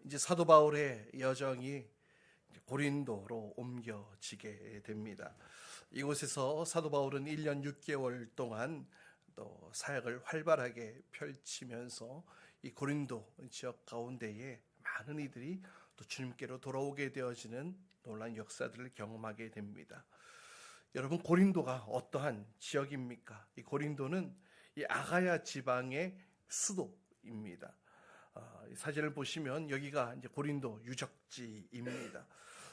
이제 사도 바울의 여정이 고린도로 옮겨지게 됩니다. 이곳에서 사도 바울은 1년 6개월 동안 또 사역을 활발하게 펼치면서 이 고린도 지역 가운데에 많은 이들이 또 주님께로 돌아오게 되어지는 놀라운 역사들을 경험하게 됩니다. 여러분, 고린도가 어떠한 지역입니까? 이 고린도는 이 아가야 지방의 수도입니다. 사진을 보시면 여기가 이제 고린도 유적지입니다.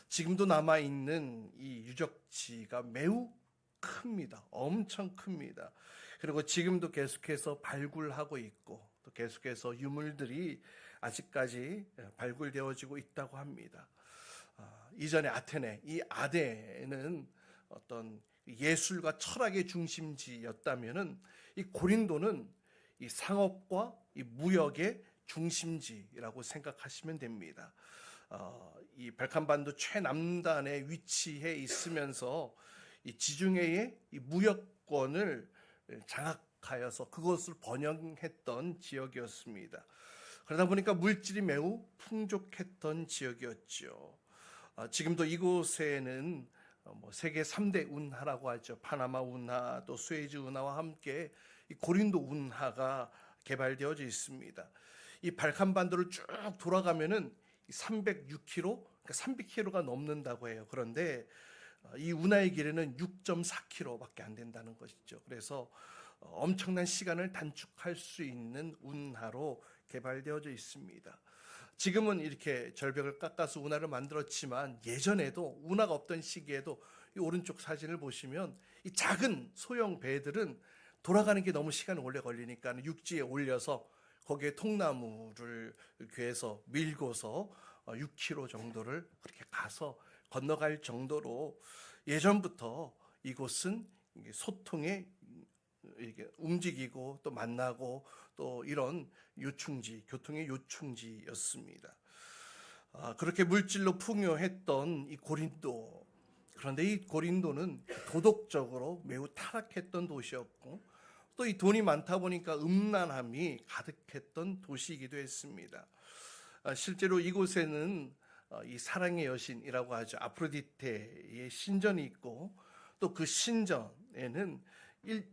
지금도 남아 있는 이 유적지가 매우 큽니다. 엄청 큽니다. 그리고 지금도 계속해서 발굴하고 있고 또 계속해서 유물들이 아직까지 발굴되어지고 있다고 합니다. 이전에 아테네, 이 아테네는 어떤 예술과 철학의 중심지였다면은 이 고린도는 이 상업과 이 무역의 중심지라고 생각하시면 됩니다. 이 발칸반도 최남단에 위치해 있으면서 이 지중해의 이 무역권을 장악하여서 그것을 번영했던 지역이었습니다. 그러다 보니까 물질이 매우 풍족했던 지역이었죠. 지금도 이곳에는 세계 3대 운하라고 하죠. 파나마 운하, 또 수에즈 운하와 함께 이 고린도 운하가 개발되어져 있습니다. 이 발칸반도를 쭉 돌아가면은 306km, 그러니까 300km가 넘는다고 해요. 그런데 이 운하의 길이는 6.4km밖에 안 된다는 것이죠. 그래서 엄청난 시간을 단축할 수 있는 운하로 개발되어져 있습니다. 지금은 이렇게 절벽을 깎아서 운하를 만들었지만 예전에도 운하가 없던 시기에도 이 오른쪽 사진을 보시면 이 작은 소형 배들은 돌아가는 게 너무 시간이 오래 걸리니까 육지에 올려서 거기에 통나무를 괴해서 밀고서 6km 정도를 그렇게 가서 건너갈 정도로 예전부터 이곳은 소통에 이렇게 움직이고 또 만나고 또 이런 요충지, 교통의 요충지였습니다. 그렇게 물질로 풍요했던 이 고린도, 그런데 이 고린도는 도덕적으로 매우 타락했던 도시였고 또 이 돈이 많다 보니까 음란함이 가득했던 도시이기도 했습니다. 실제로 이곳에는 이 사랑의 여신이라고 하죠. 아프로디테의 신전이 있고 또 그 신전에는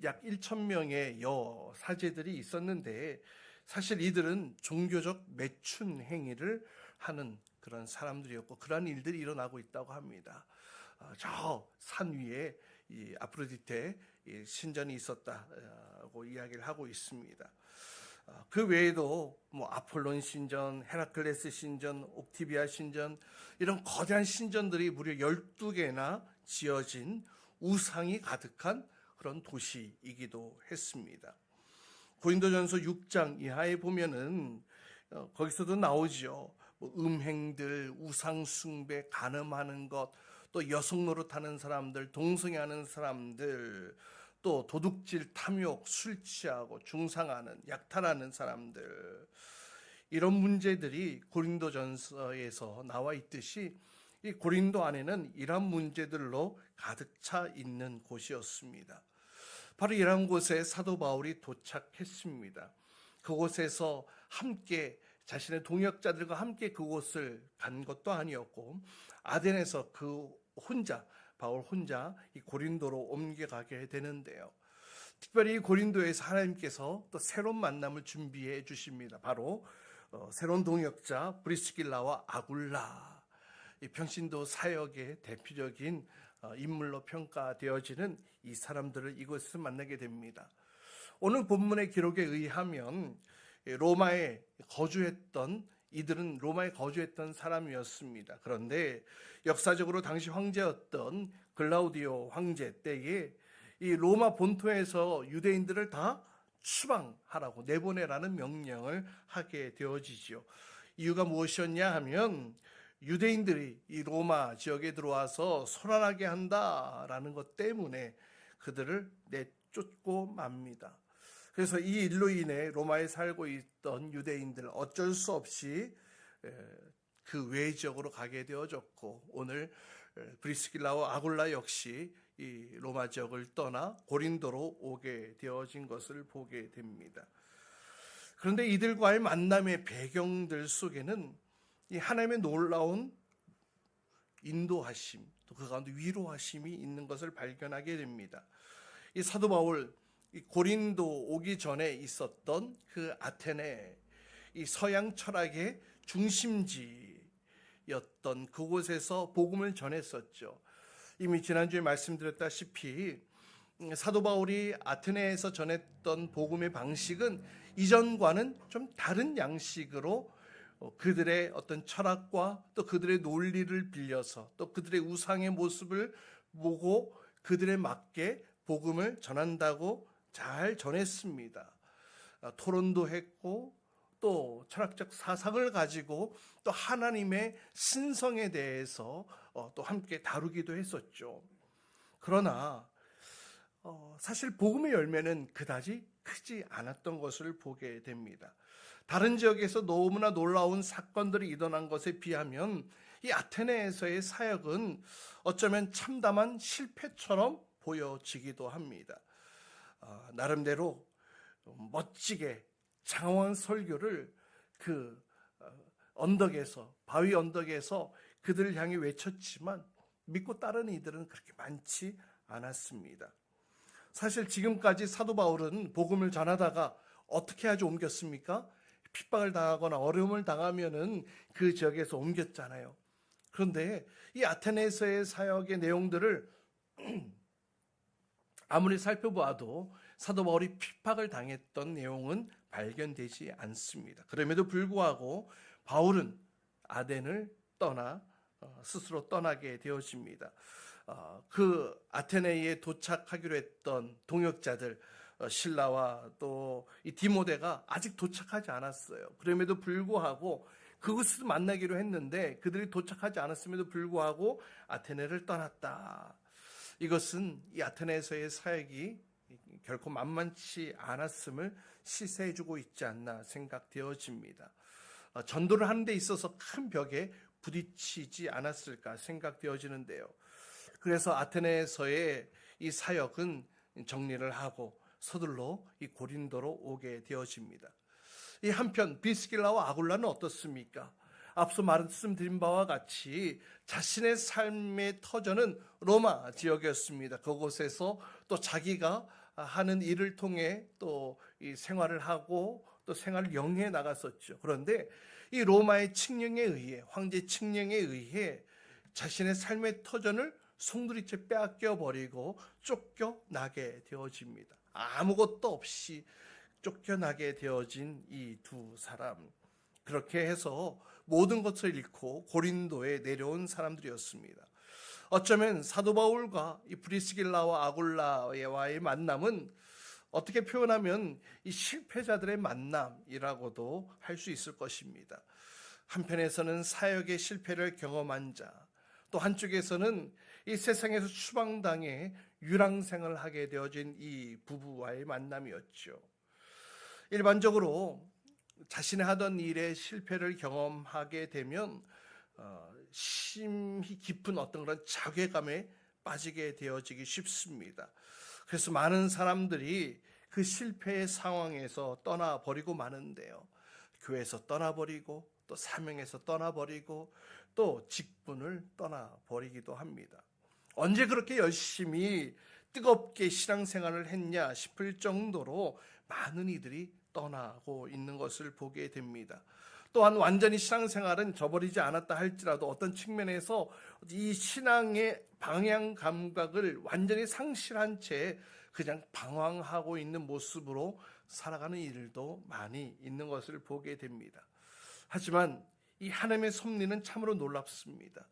약 1,000명의 여사제들이 있었는데 사실 이들은 종교적 매춘 행위를 하는 그런 사람들이었고 그러한 일들이 일어나고 있다고 합니다. 저 산 위에 이 아프로디테 신전이 있었다고 이야기를 하고 있습니다. 그 외에도 아폴론 신전, 헤라클레스 신전, 옥티비아 신전 이런 거대한 신전들이 무려 12개나 지어진 우상이 가득한 그런 도시이기도 했습니다. 고린도전서 6장 이하에 보면은 거기서도 나오죠. 음행들, 우상 숭배, 간음하는 것, 또 여성 노릇하는 사람들, 동성애하는 사람들, 또 도둑질, 탐욕, 술 취하고 중상하는, 약탈하는 사람들, 이런 문제들이 고린도전서에서 나와 있듯이 이 고린도 안에는 이러한 문제들로 가득 차 있는 곳이었습니다. 바로 이러한 곳에 사도 바울이 도착했습니다. 그곳에서 함께 자신의 동역자들과 함께 그곳을 간 것도 아니었고 아덴에서 바울 혼자 이 고린도로 옮겨가게 되는데요. 특별히 이 고린도에서 하나님께서 또 새로운 만남을 준비해 주십니다. 바로 새로운 동역자 브리스길라와 아굴라, 이 평신도 사역의 대표적인 인물로 평가되어지는 이 사람들을 이곳에서 만나게 됩니다. 오늘 본문의 기록에 의하면 로마에 거주했던 이들은 로마에 거주했던 사람이었습니다. 그런데 역사적으로 당시 황제였던 글라우디오 황제 때에 이 로마 본토에서 유대인들을 다 추방하라고 내보내라는 명령을 하게 되어지죠. 이유가 무엇이었냐 하면 유대인들이 이 로마 지역에 들어와서 소란하게 한다라는 것 때문에 그들을 내쫓고 맙니다. 그래서 이 일로 인해 로마에 살고 있던 유대인들 어쩔 수 없이 그 외 지역으로 가게 되어졌고 오늘 브리스길라와 아굴라 역시 이 로마 지역을 떠나 고린도로 오게 되어진 것을 보게 됩니다. 그런데 이들과의 만남의 배경들 속에는 이 하나님의 놀라운 인도하심, 또 그 가운데 위로하심이 있는 것을 발견하게 됩니다. 이 사도 바울, 이 고린도 오기 전에 있었던 그 아테네, 이 서양 철학의 중심지였던 그곳에서 복음을 전했었죠. 이미 지난주에 말씀드렸다시피 사도 바울이 아테네에서 전했던 복음의 방식은 이전과는 좀 다른 양식으로 그들의 어떤 철학과 또 그들의 논리를 빌려서 또 그들의 우상의 모습을 보고 그들에 맞게 복음을 전한다고 잘 전했습니다. 토론도 했고 또 철학적 사상을 가지고 또 하나님의 신성에 대해서 또 함께 다루기도 했었죠. 그러나 사실 복음의 열매는 그다지 크지 않았던 것을 보게 됩니다. 다른 지역에서 너무나 놀라운 사건들이 일어난 것에 비하면 이 아테네에서의 사역은 어쩌면 참담한 실패처럼 보여지기도 합니다. 나름대로 멋지게 장황한 설교를 그 언덕에서, 바위 언덕에서 그들을 향해 외쳤지만 믿고 따르는 이들은 그렇게 많지 않았습니다. 사실 지금까지 사도 바울은 복음을 전하다가 어떻게 아주 옮겼습니까? 핍박을 당하거나 어려움을 당하면은 그 지역에서 옮겼잖아요. 그런데 이 아테네에서의 사역의 내용들을 아무리 살펴보아도 사도 바울이 핍박을 당했던 내용은 발견되지 않습니다. 그럼에도 불구하고 바울은 아덴을 떠나 스스로 떠나게 되어집니다. 그 아테네에 도착하기로 했던 동역자들 실라와 또 이 디모데가 아직 도착하지 않았어요. 그럼에도 불구하고 그곳에서 만나기로 했는데 그들이 도착하지 않았음에도 불구하고 아테네를 떠났다. 이것은 이 아테네에서의 사역이 결코 만만치 않았음을 시사해주고 있지 않나 생각되어집니다. 전도를 하는 데 있어서 큰 벽에 부딪히지 않았을까 생각되어지는데요. 그래서 아테네에서의 이 사역은 정리를 하고 서둘러 이 고린도로 오게 되어집니다. 이 한편 비스길라와 아굴라는 어떻습니까? 앞서 말씀드린 바와 같이 자신의 삶의 터전은 로마 지역이었습니다. 그곳에서 또 자기가 하는 일을 통해 또 이 생활을 하고 또 생활을 영위해 나갔었죠. 그런데 이 로마의 칙령에 의해, 황제 칙령에 의해 자신의 삶의 터전을 송두리째 빼앗겨 버리고 쫓겨나게 되어집니다. 아무것도 없이 쫓겨나게 되어진 이 두 사람, 그렇게 해서 모든 것을 잃고 고린도에 내려온 사람들이었습니다. 어쩌면 사도 바울과 이 브리스길라와 아굴라와의 만남은 어떻게 표현하면 이 실패자들의 만남이라고도 할 수 있을 것입니다. 한편에서는 사역의 실패를 경험한 자, 또 한쪽에서는 이 세상에서 추방당해 유랑생을 하게 되어진 이 부부와의 만남이었죠. 일반적으로 자신이 하던 일에 실패를 경험하게 되면 심히 깊은 어떤 그런 자괴감에 빠지게 되어지기 쉽습니다. 그래서 많은 사람들이 그 실패의 상황에서 떠나버리고 마는데요. 교회에서 떠나버리고 또 사명에서 떠나버리고 또 직분을 떠나버리기도 합니다. 언제 그렇게 열심히 뜨겁게 신앙생활을 했냐 싶을 정도로 많은 이들이 떠나고 있는 것을 보게 됩니다. 또한 완전히 신앙생활은 저버리지 않았다 할지라도 어떤 측면에서 이 신앙의 방향 감각을 완전히 상실한 채 그냥 방황하고 있는 모습으로 살아가는 이들도 많이 있는 것을 보게 됩니다. 하지만 이 하나님의 섭리는 참으로 놀랍습니다.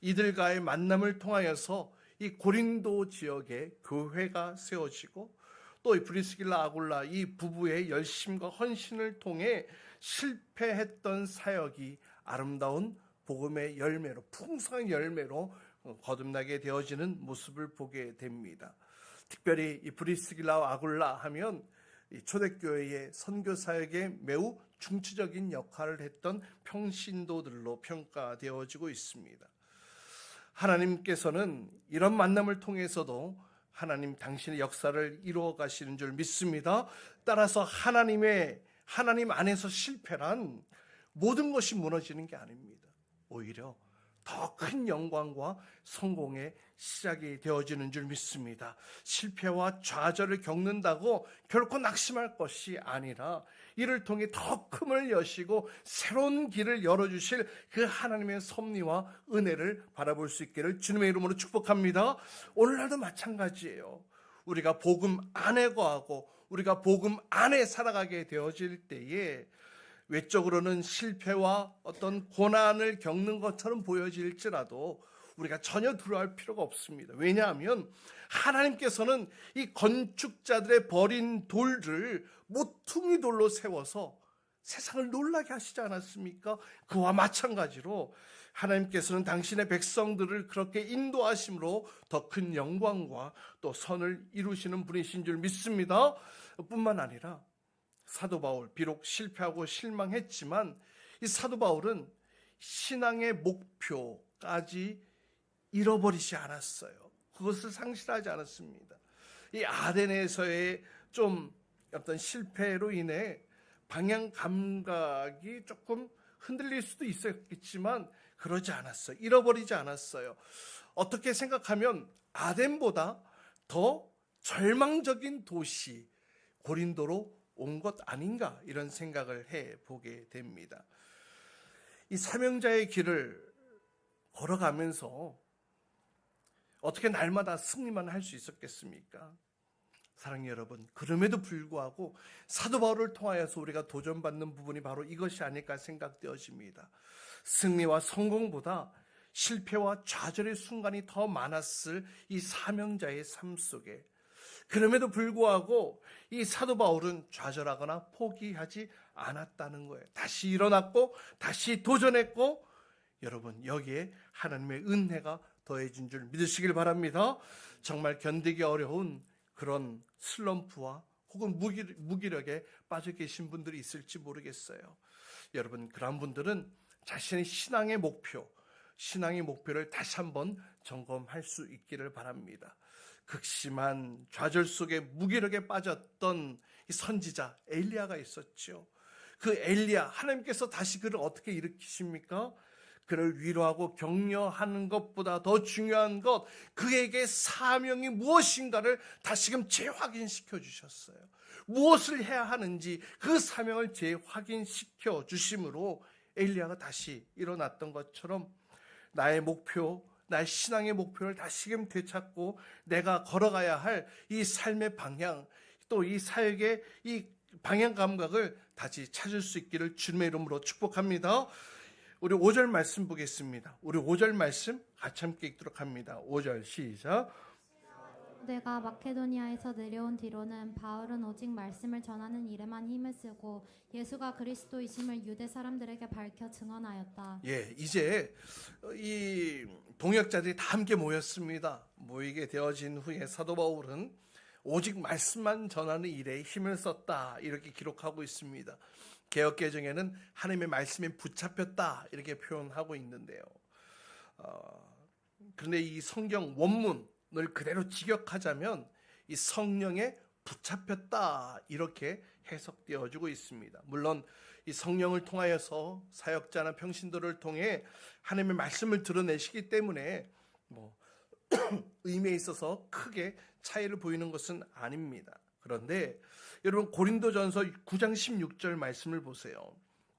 이들과의 만남을 통하여서 이 고린도 지역에 교회가 세워지고 또 이 브리스길라 아굴라 이 부부의 열심과 헌신을 통해 실패했던 사역이 아름다운 복음의 열매로, 풍성한 열매로 거듭나게 되어지는 모습을 보게 됩니다. 특별히 이 브리스길라와 아굴라 하면 이 초대교회의 선교 사역에 매우 중추적인 역할을 했던 평신도들로 평가되어지고 있습니다. 하나님께서는 이런 만남을 통해서도 하나님 당신의 역사를 이루어 가시는 줄 믿습니다. 따라서 하나님 안에서 실패란 모든 것이 무너지는 게 아닙니다. 오히려 더 큰 영광과 성공의 시작이 되어지는 줄 믿습니다. 실패와 좌절을 겪는다고 결코 낙심할 것이 아니라 이를 통해 더 큼을 여시고 새로운 길을 열어주실 그 하나님의 섭리와 은혜를 바라볼 수 있기를 주님의 이름으로 축복합니다. 오늘날도 마찬가지예요. 우리가 복음 안에 거하고 우리가 복음 안에 살아가게 되어질 때에 외적으로는 실패와 어떤 고난을 겪는 것처럼 보여질지라도 우리가 전혀 두려워할 필요가 없습니다. 왜냐하면 하나님께서는 이 건축자들의 버린 돌을 모퉁이 돌로 세워서 세상을 놀라게 하시지 않았습니까? 그와 마찬가지로 하나님께서는 당신의 백성들을 그렇게 인도하심으로 더 큰 영광과 또 선을 이루시는 분이신 줄 믿습니다. 뿐만 아니라 사도 바울, 비록 실패하고 실망했지만 이 사도 바울은 신앙의 목표까지 잃어버리지 않았어요. 그것을 상실하지 않았습니다. 이 아덴에서의 좀 어떤 실패로 인해 방향 감각이 조금 흔들릴 수도 있었겠지만 그러지 않았어요. 잃어버리지 않았어요. 어떻게 생각하면 아덴보다 더 절망적인 도시 고린도로 온 것 아닌가 이런 생각을 해보게 됩니다. 이 사명자의 길을 걸어가면서 어떻게 날마다 승리만 할 수 있었겠습니까? 사랑하는 여러분, 그럼에도 불구하고 사도 바울을 통하여서 우리가 도전받는 부분이 바로 이것이 아닐까 생각되어집니다. 승리와 성공보다 실패와 좌절의 순간이 더 많았을 이 사명자의 삶 속에 그럼에도 불구하고 이 사도 바울은 좌절하거나 포기하지 않았다는 거예요. 다시 일어났고 다시 도전했고 여러분 여기에 하나님의 은혜가 더해진 줄 믿으시길 바랍니다. 정말 견디기 어려운 그런 슬럼프와 혹은 무기력에 빠져 계신 분들이 있을지 모르겠어요. 여러분 그런 분들은 자신의 신앙의 목표를 다시 한번 점검할 수 있기를 바랍니다. 극심한 좌절 속에 무기력에 빠졌던 이 선지자 엘리야가 있었죠. 그 엘리야, 하나님께서 다시 그를 어떻게 일으키십니까? 그를 위로하고 격려하는 것보다 더 중요한 것, 그에게 사명이 무엇인가를 다시금 재확인시켜 주셨어요. 무엇을 해야 하는지 그 사명을 재확인시켜 주심으로 엘리야가 다시 일어났던 것처럼 나의 목표, 나의 신앙의 목표를 다시금 되찾고 내가 걸어가야 할 이 삶의 방향, 또 이 사역의 이 방향 감각을 다시 찾을 수 있기를 주님의 이름으로 축복합니다. 우리 5절 말씀 보겠습니다. 우리 5절 말씀 같이 함께 읽도록 합니다. 5절 시작. 내가 마케도니아에서 내려온 뒤로는 바울은 오직 말씀을 전하는 일에만 힘을 쓰고 예수가 그리스도이심을 유대 사람들에게 밝혀 증언하였다. 이제 이 동역자들이 다 함께 모였습니다. 모이게 되어진 후에 사도 바울은 오직 말씀만 전하는 일에 힘을 썼다 이렇게 기록하고 있습니다. 개역개정에는 하나님의 말씀에 붙잡혔다 이렇게 표현하고 있는데요. 그런데 이 성경 원문을 그대로 직역하자면 이 성령에 붙잡혔다 이렇게 해석되어지고 있습니다. 물론 이 성령을 통하여서 사역자나 평신도를 통해 하나님의 말씀을 드러내시기 때문에 의미에 있어서 크게 차이를 보이는 것은 아닙니다. 그런데 여러분 고린도전서 9장 16절 말씀을 보세요.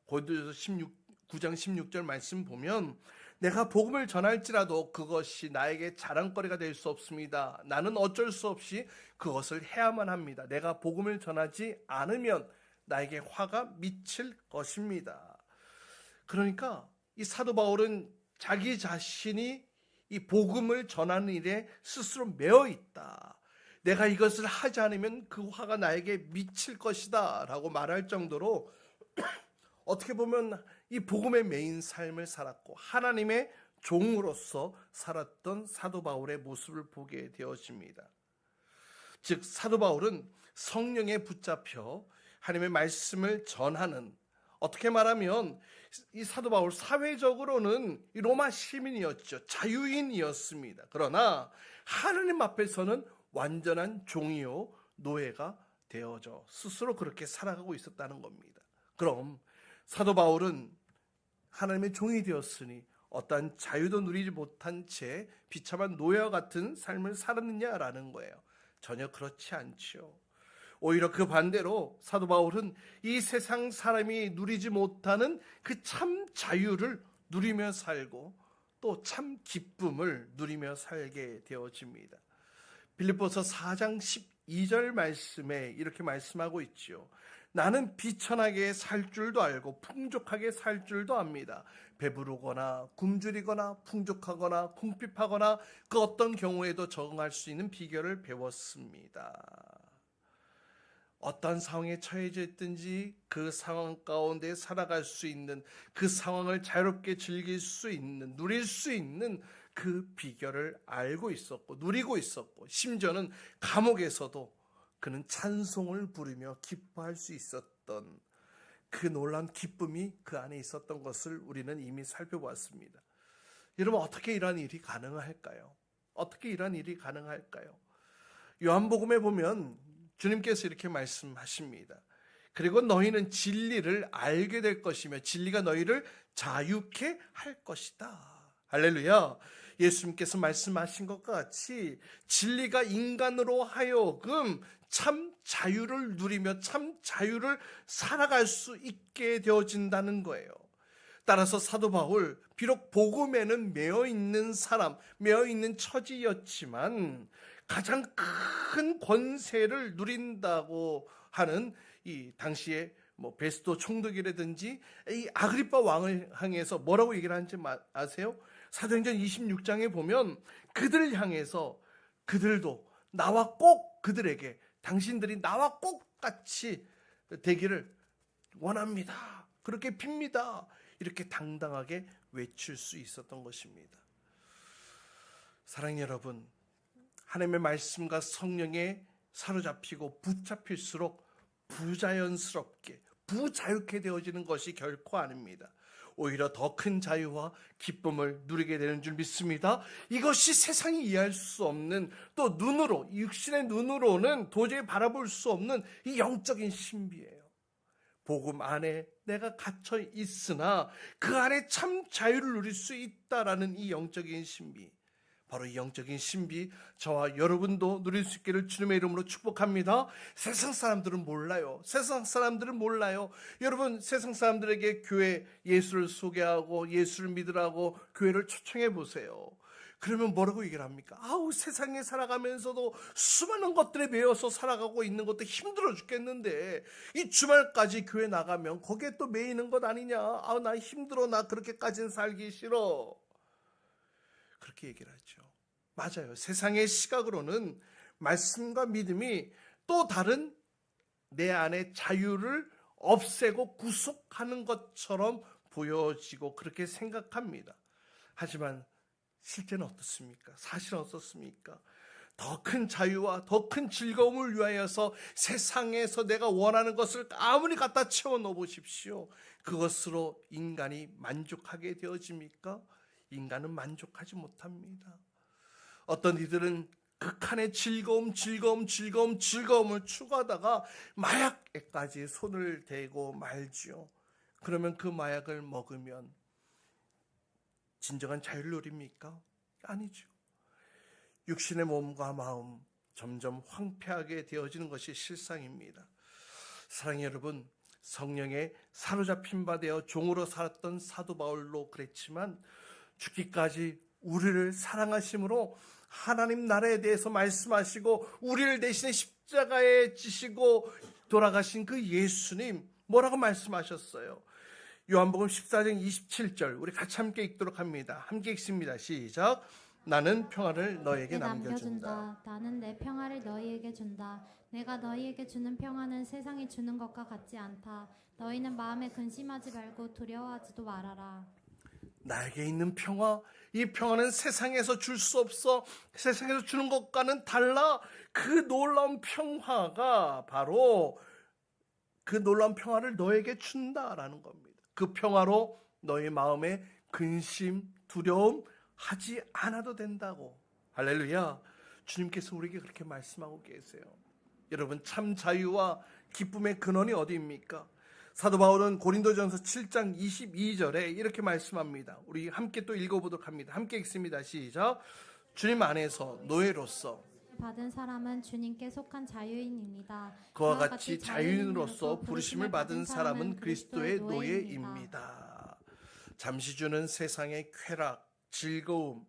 고린도전서 9장 16절 말씀 보면 내가 복음을 전할지라도 그것이 나에게 자랑거리가 될 수 없습니다. 나는 어쩔 수 없이 그것을 해야만 합니다. 내가 복음을 전하지 않으면 나에게 화가 미칠 것입니다. 그러니까 이 사도 바울은 자기 자신이 이 복음을 전하는 일에 스스로 매여 있다. 내가 이것을 하지 않으면 그 화가 나에게 미칠 것이다 라고 말할 정도로 어떻게 보면 이 복음에 매인 삶을 살았고 하나님의 종으로서 살았던 사도 바울의 모습을 보게 되어집니다. 즉 사도 바울은 성령에 붙잡혀 하나님의 말씀을 전하는, 어떻게 말하면 이 사도 바울 사회적으로는 로마 시민이었죠. 자유인이었습니다. 그러나 하나님 앞에서는 완전한 종이요 노예가 되어져 스스로 그렇게 살아가고 있었다는 겁니다. 그럼 사도 바울은 하나님의 종이 되었으니 어떠한 자유도 누리지 못한 채 비참한 노예와 같은 삶을 살았느냐라는 거예요. 전혀 그렇지 않지요. 오히려 그 반대로 사도 바울은 이 세상 사람이 누리지 못하는 그 참 자유를 누리며 살고 또 참 기쁨을 누리며 살게 되어집니다. 빌립보서 4장 12절 말씀에 이렇게 말씀하고 있지요. 나는 비천하게 살 줄도 알고 풍족하게 살 줄도 압니다. 배부르거나 굶주리거나 풍족하거나 궁핍하거나 그 어떤 경우에도 적응할 수 있는 비결을 배웠습니다. 어떤 상황에 처해져 있든지 그 상황 가운데 살아갈 수 있는, 그 상황을 자유롭게 즐길 수 있는, 누릴 수 있는 그 비결을 알고 있었고 누리고 있었고, 심지어는 감옥에서도 그는 찬송을 부르며 기뻐할 수 있었던 그 놀라운 기쁨이 그 안에 있었던 것을 우리는 이미 살펴보았습니다. 여러분, 어떻게 이러한 일이 가능할까요? 어떻게 이러한 일이 가능할까요? 요한복음에 보면 주님께서 이렇게 말씀하십니다. 그리고 너희는 진리를 알게 될 것이며 진리가 너희를 자유케 할 것이다. 할렐루야. 예수님께서 말씀하신 것과 같이 진리가 인간으로 하여금 참 자유를 누리며 참 자유를 살아갈 수 있게 되어진다는 거예요. 따라서 사도 바울, 비록 복음에는 매여 있는 사람, 매여 있는 처지였지만 가장 큰 권세를 누린다고 하는 이 당시에 베스도 총독이라든지 이 아그리파 왕을 향해서 뭐라고 얘기를 하는지 아세요? 사도행전 26장에 보면 그들을 향해서 그들도 나와 꼭 그들에게 당신들이 나와 꼭 같이 되기를 원합니다. 그렇게 빕니다. 이렇게 당당하게 외칠 수 있었던 것입니다. 사랑하는 여러분, 하나님의 말씀과 성령에 사로잡히고 붙잡힐수록 부자연스럽게 부자유케 되어지는 것이 결코 아닙니다. 오히려 더 큰 자유와 기쁨을 누리게 되는 줄 믿습니다. 이것이 세상이 이해할 수 없는, 또 눈으로, 육신의 눈으로는 도저히 바라볼 수 없는 이 영적인 신비예요. 복음 안에 내가 갇혀 있으나 그 안에 참 자유를 누릴 수 있다라는 이 영적인 신비, 바로 이 영적인 신비, 저와 여러분도 누릴 수 있기를 주님의 이름으로 축복합니다. 세상 사람들은 몰라요. 세상 사람들은 몰라요. 여러분, 세상 사람들에게 교회 예수를 소개하고 예수를 믿으라고 교회를 초청해 보세요. 그러면 뭐라고 얘기를 합니까? 아우, 세상에 살아가면서도 수많은 것들에 매여서 살아가고 있는 것도 힘들어 죽겠는데 이 주말까지 교회 나가면 거기에 또 매이는 것 아니냐? 아우, 나 힘들어. 나 그렇게까지는 살기 싫어. 그렇게 얘기를 하죠. 맞아요. 세상의 시각으로는 말씀과 믿음이 또 다른 내 안의 자유를 없애고 구속하는 것처럼 보여지고 그렇게 생각합니다. 하지만 실제는 어떻습니까? 사실은 어떻습니까? 더 큰 자유와 더 큰 즐거움을 위하여서 세상에서 내가 원하는 것을 아무리 갖다 채워 넣어 보십시오. 그것으로 인간이 만족하게 되어집니까? 인간은 만족하지 못합니다. 어떤 이들은 극한의 즐거움을 추구하다가 마약에까지 손을 대고 말지요. 그러면 그 마약을 먹으면 진정한 자유를 누립니까? 아니죠. 육신의 몸과 마음 점점 황폐하게 되어지는 것이 실상입니다. 사랑하는 여러분, 성령에 사로잡힌 바 되어 종으로 살았던 사도 바울도 그랬지만 죽기까지 우리를 사랑하심으로 하나님 나라에 대해서 말씀하시고 우리를 대신에 십자가에 지시고 돌아가신 그 예수님, 뭐라고 말씀하셨어요? 요한복음 14장 27절 우리 같이 함께 읽도록 합니다. 함께 읽습니다. 시작. 나는 평화를 너에게 남겨준다. 나는 내 평화를 너희에게 준다. 내가 너희에게 주는 평화는 세상이 주는 것과 같지 않다. 너희는 마음에 근심하지 말고 두려워하지도 말아라. 나에게 있는 평화, 이 평화는 세상에서 줄 수 없어. 세상에서 주는 것과는 달라. 그 놀라운 평화가 바로 그 놀라운 평화를 너에게 준다라는 겁니다. 그 평화로 너의 마음에 근심, 두려움 하지 않아도 된다고. 할렐루야. 주님께서 우리에게 그렇게 말씀하고 계세요. 여러분, 참 자유와 기쁨의 근원이 어디입니까? 사도 바울은 고린도전서 7장 22절에 이렇게 말씀합니다. 우리 함께 또 읽어보도록 합니다. 함께 읽습니다. 시작. 주님 안에서 노예로서 받은 사람은 주님께 속한 자유인입니다. 그와 같이 자유인으로서 부르심을 받은 사람은 그리스도의 노예입니다. 잠시 주는 세상의 쾌락, 즐거움,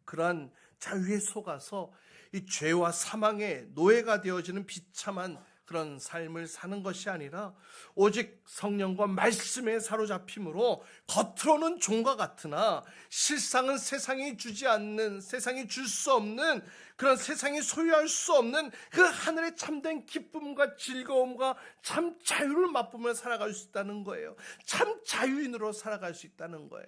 그러한 자유에 속아서 이 죄와 사망의 노예가 되어지는 비참한 그런 삶을 사는 것이 아니라 오직 성령과 말씀에 사로잡힘으로 겉으로는 종과 같으나 실상은 세상이 주지 않는, 세상이 줄 수 없는, 그런 세상이 소유할 수 없는 그 하늘의 참된 기쁨과 즐거움과 참 자유를 맛보며 살아갈 수 있다는 거예요. 참 자유인으로 살아갈 수 있다는 거예요.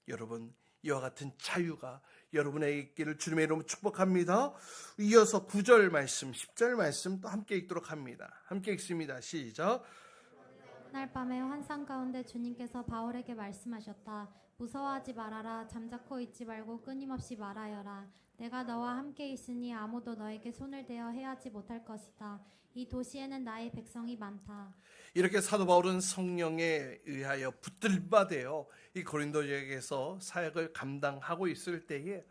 여러분, 이와 같은 자유가 여러분에게 있기를 주님의 이름으로 축복합니다. 이어서 9절 말씀, 10절 말씀 또 함께 읽도록 합니다. 함께 읽습니다. 시작. 그날 밤에 환상 가운데 주님께서 바울에게 말씀하셨다. 무서워하지 말아라. 잠자코 있지 말고 끊임없이 말하여라. 내가 너와 함께 있으니 아무도 너에게 손을 대어 해하지 못할 것이다. 이 도시에는 나의 백성이 많다. 이렇게 사도 바울은 성령에 의하여 붙들받아요 이 고린도에게서 사역을 감당하고 있을 때에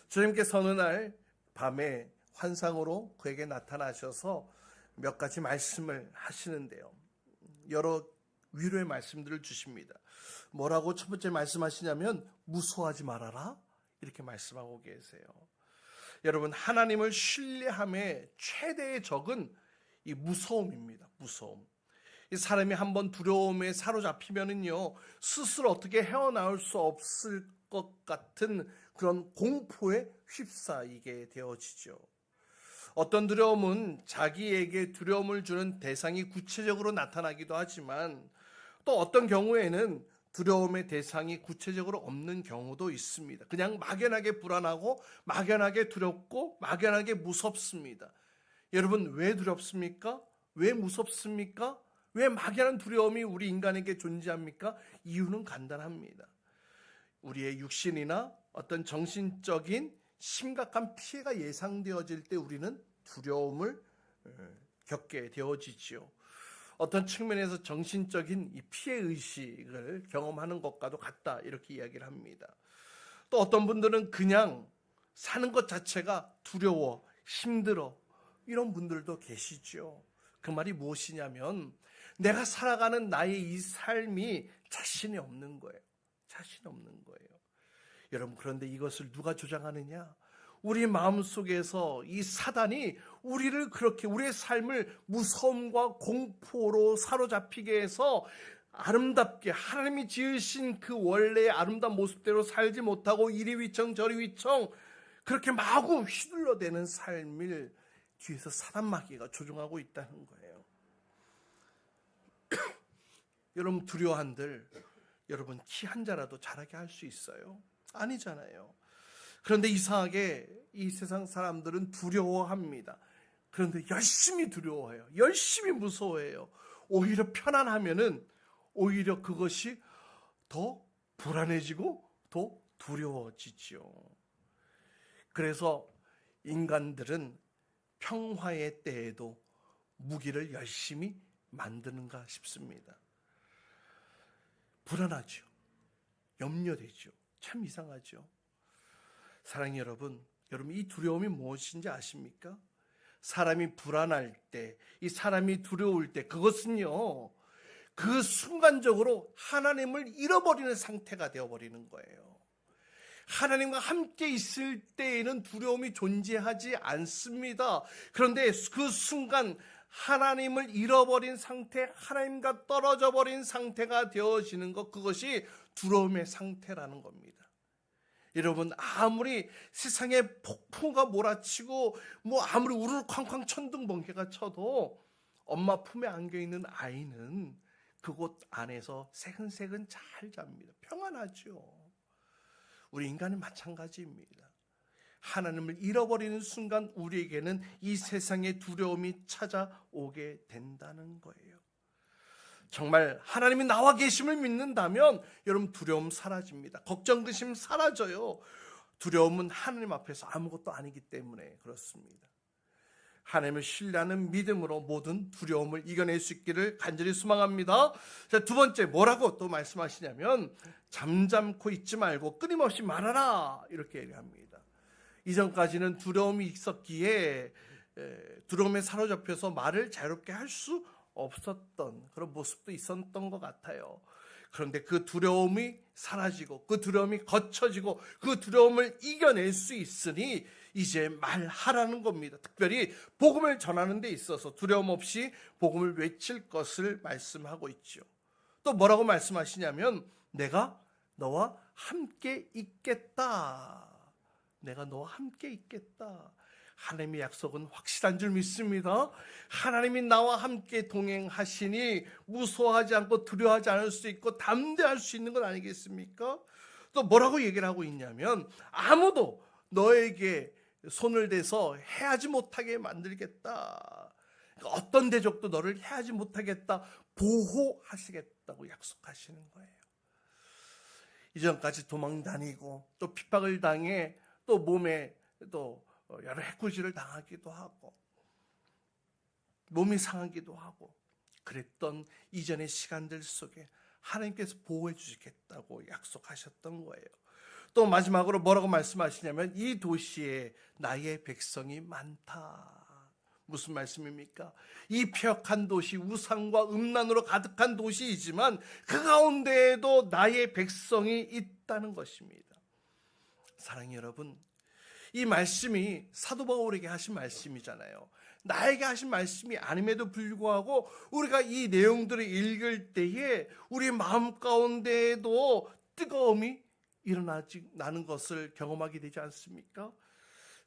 주님께서 어느 날 밤에 환상으로 그에게 나타나셔서 몇 가지 말씀을 하시는데요. 여러 위로의 말씀들을 주십니다. 뭐라고 첫 번째 말씀하시냐면 무서워하지 말아라 이렇게 말씀하고 계세요. 여러분, 하나님을 신뢰함의 최대의 적은 이 무서움입니다. 무서움. 이 사람이 한번 두려움에 사로잡히면은요, 스스로 어떻게 헤어나올 수 없을 것 같은 그런 공포에 휩싸이게 되어지죠. 어떤 두려움은 자기에게 두려움을 주는 대상이 구체적으로 나타나기도 하지만 또 어떤 경우에는 두려움의 대상이 구체적으로 없는 경우도 있습니다. 그냥 막연하게 불안하고 막연하게 두렵고 막연하게 무섭습니다. 여러분, 왜 두렵습니까? 왜 무섭습니까? 왜 막연한 두려움이 우리 인간에게 존재합니까? 이유는 간단합니다. 우리의 육신이나 어떤 정신적인 심각한 피해가 예상되어질 때 우리는 두려움을 겪게 되어지지요. 어떤 측면에서 정신적인 이 피해의식을 경험하는 것과도 같다 이렇게 이야기를 합니다. 또 어떤 분들은 그냥 사는 것 자체가 두려워, 힘들어 이런 분들도 계시죠. 그 말이 무엇이냐면 내가 살아가는 나의 이 삶이 자신이 없는 거예요. 자신 없는 거예요. 여러분, 그런데 이것을 누가 조장하느냐? 우리 마음속에서 이 사단이 우리를 그렇게 우리의 삶을 무서움과 공포로 사로잡히게 해서 아름답게 하나님이 지으신 그 원래의 아름다운 모습대로 살지 못하고 이리 휘청 저리 휘청 그렇게 마구 휘둘러대는 삶을 뒤에서 사단마귀가 조종하고 있다는 거예요. 여러분, 두려워한들 여러분 키 한 자라도 자라게 할 수 있어요? 아니잖아요. 그런데 이상하게 이 세상 사람들은 두려워합니다. 그런데 열심히 두려워해요. 열심히 무서워해요. 오히려 편안하면은 오히려 그것이 더 불안해지고 더 두려워지죠. 그래서 인간들은 평화의 때에도 무기를 열심히 만드는가 싶습니다. 불안하죠. 염려되죠. 참 이상하죠. 사랑하는 여러분, 이 두려움이 무엇인지 아십니까? 사람이 불안할 때, 이 사람이 두려울 때 그것은요, 그 순간적으로 하나님을 잃어버리는 상태가 되어버리는 거예요. 하나님과 함께 있을 때에는 두려움이 존재하지 않습니다. 그런데 그 순간 하나님을 잃어버린 상태, 하나님과 떨어져 버린 상태가 되어지는 것, 그것이 두려움의 상태라는 겁니다. 여러분, 아무리 세상에 폭풍우가 몰아치고 아무리 우르르 쾅쾅 천둥번개가 쳐도 엄마 품에 안겨있는 아이는 그곳 안에서 새근새근 잘 잡니다. 평안하죠. 우리 인간은 마찬가지입니다. 하나님을 잃어버리는 순간 우리에게는 이 세상의 두려움이 찾아오게 된다는 거예요. 정말 하나님이 나와 계심을 믿는다면 여러분 두려움 사라집니다. 걱정, 근심 사라져요. 두려움은 하나님 앞에서 아무것도 아니기 때문에 그렇습니다. 하나님을 신뢰하는 믿음으로 모든 두려움을 이겨낼 수 있기를 간절히 소망합니다. 자, 두 번째 뭐라고 또 말씀하시냐면 잠잠코 있지 말고 끊임없이 말하라 이렇게 얘기합니다. 이전까지는 두려움이 있었기에 두려움에 사로잡혀서 말을 자유롭게 할 수 없었던 그런 모습도 있었던 것 같아요. 그런데 그 두려움이 사라지고 그 두려움이 거쳐지고 그 두려움을 이겨낼 수 있으니 이제 말하라는 겁니다. 특별히 복음을 전하는 데 있어서 두려움 없이 복음을 외칠 것을 말씀하고 있죠. 또 뭐라고 말씀하시냐면 내가 너와 함께 있겠다. 내가 너와 함께 있겠다. 하나님의 약속은 확실한 줄 믿습니다. 하나님이 나와 함께 동행하시니 무서워하지 않고 두려워하지 않을 수 있고 담대할 수 있는 건 아니겠습니까? 또 뭐라고 얘기를 하고 있냐면 아무도 너에게 손을 대서 해하지 못하게 만들겠다. 어떤 대적도 너를 해하지 못하겠다. 보호하시겠다고 약속하시는 거예요. 이전까지 도망 다니고 또 핍박을 당해 또 몸에 또 여러 해코지를 당하기도 하고 몸이 상하기도 하고 그랬던 이전의 시간들 속에 하나님께서 보호해 주시겠다고 약속하셨던 거예요. 또 마지막으로 뭐라고 말씀하시냐면 이 도시에 나의 백성이 많다. 무슨 말씀입니까? 이 폐역한 도시, 우상과 음란으로 가득한 도시이지만 그 가운데에도 나의 백성이 있다는 것입니다. 사랑하는 여러분, 이 말씀이 사도 바울에게 하신 말씀이잖아요. 나에게 하신 말씀이 아님에도 불구하고 우리가 이 내용들을 읽을 때에 우리 마음 가운데에도 뜨거움이 일어나는 것을 경험하게 되지 않습니까?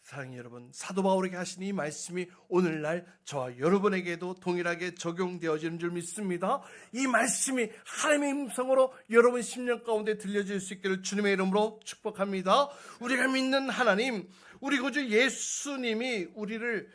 사랑하는 여러분, 사도 바울에게 하신 이 말씀이 오늘날 저와 여러분에게도 동일하게 적용되어지는 줄 믿습니다. 이 말씀이 하나님의 음성으로 여러분 심령 가운데 들려질 수 있기를 주님의 이름으로 축복합니다. 우리가 믿는 하나님, 우리 구주 예수님이 우리를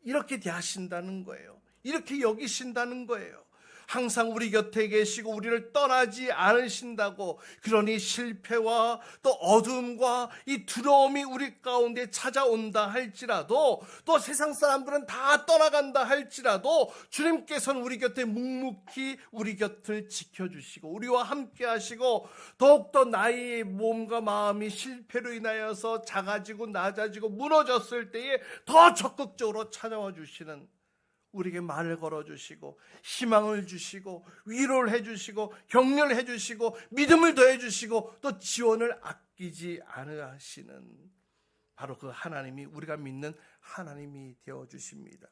이렇게 대하신다는 거예요. 이렇게 여기신다는 거예요. 항상 우리 곁에 계시고 우리를 떠나지 않으신다고. 그러니 실패와 또 어둠과 이 두려움이 우리 가운데 찾아온다 할지라도 또 세상 사람들은 다 떠나간다 할지라도 주님께서는 우리 곁에 묵묵히 우리 곁을 지켜주시고 우리와 함께 하시고 더욱더 나의 몸과 마음이 실패로 인하여서 작아지고 낮아지고 무너졌을 때에 더 적극적으로 찾아와 주시는 우리에게 말을 걸어주시고 희망을 주시고 위로를 해주시고 격려를 해주시고 믿음을 더해주시고 또 지원을 아끼지 않으시는 바로 그 하나님이 우리가 믿는 하나님이 되어주십니다.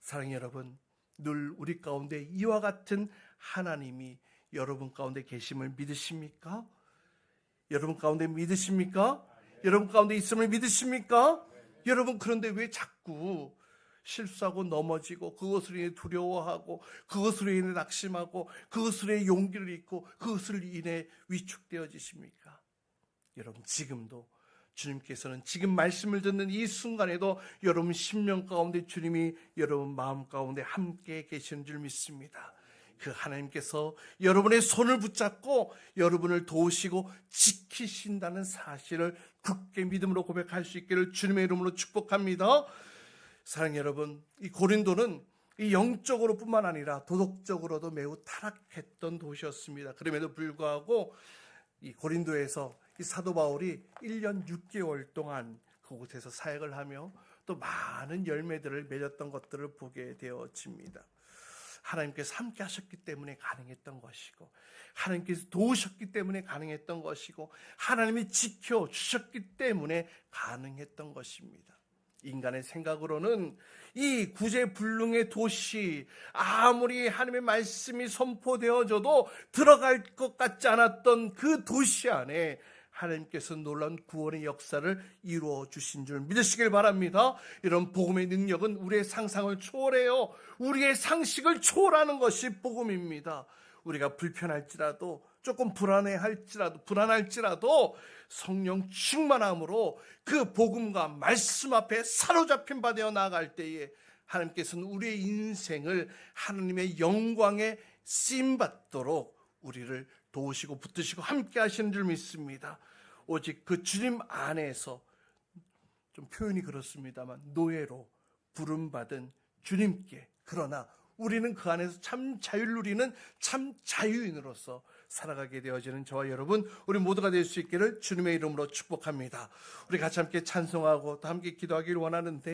사랑하는 여러분, 늘 우리 가운데 이와 같은 하나님이 여러분 가운데 계심을 믿으십니까? 여러분 가운데 믿으십니까? 여러분 가운데 있음을 믿으십니까? 여러분, 그런데 왜 자꾸 실수하고 넘어지고 그것으로 인해 두려워하고 그것으로 인해 낙심하고 그것으로 인해 용기를 잃고 그것으로 인해 위축되어지십니까? 여러분, 지금도 주님께서는 지금 말씀을 듣는 이 순간에도 여러분 심령 가운데 주님이 여러분 마음 가운데 함께 계시는 줄 믿습니다. 그 하나님께서 여러분의 손을 붙잡고 여러분을 도우시고 지키신다는 사실을 굳게 믿음으로 고백할 수 있기를 주님의 이름으로 축복합니다. 사랑하는 여러분, 이 고린도는 이 영적으로 뿐만 아니라 도덕적으로도 매우 타락했던 도시였습니다. 그럼에도 불구하고 이 고린도에서 이 사도 바울이 1년 6개월 동안 그곳에서 사역을 하며 또 많은 열매들을 맺었던 것들을 보게 되어집니다. 하나님께서 함께 하셨기 때문에 가능했던 것이고 하나님께서 도우셨기 때문에 가능했던 것이고 하나님이 지켜주셨기 때문에 가능했던 것입니다. 인간의 생각으로는 이 구제불능의 도시, 아무리 하나님의 말씀이 선포되어져도 들어갈 것 같지 않았던 그 도시 안에 하나님께서 놀라운 구원의 역사를 이루어 주신 줄 믿으시길 바랍니다. 이런 복음의 능력은 우리의 상상을 초월해요. 우리의 상식을 초월하는 것이 복음입니다. 우리가 불편할지라도 조금 불안할지라도 성령 충만함으로 그 복음과 말씀 앞에 사로잡힌 바 되어 나아갈 때에 하나님께서는 우리의 인생을 하나님의 영광에 쓰임받도록 우리를 도우시고 붙드시고 함께 하시는 줄 믿습니다. 오직 그 주님 안에서, 좀 표현이 그렇습니다만, 노예로 부름받은 주님께, 그러나 우리는 그 안에서 참 자유를 누리는 참 자유인으로서 살아가게 되어지는 저와 여러분, 우리 모두가 될 수 있기를 주님의 이름으로 축복합니다. 우리 같이 함께 찬송하고 또 함께 기도하기를 원하는데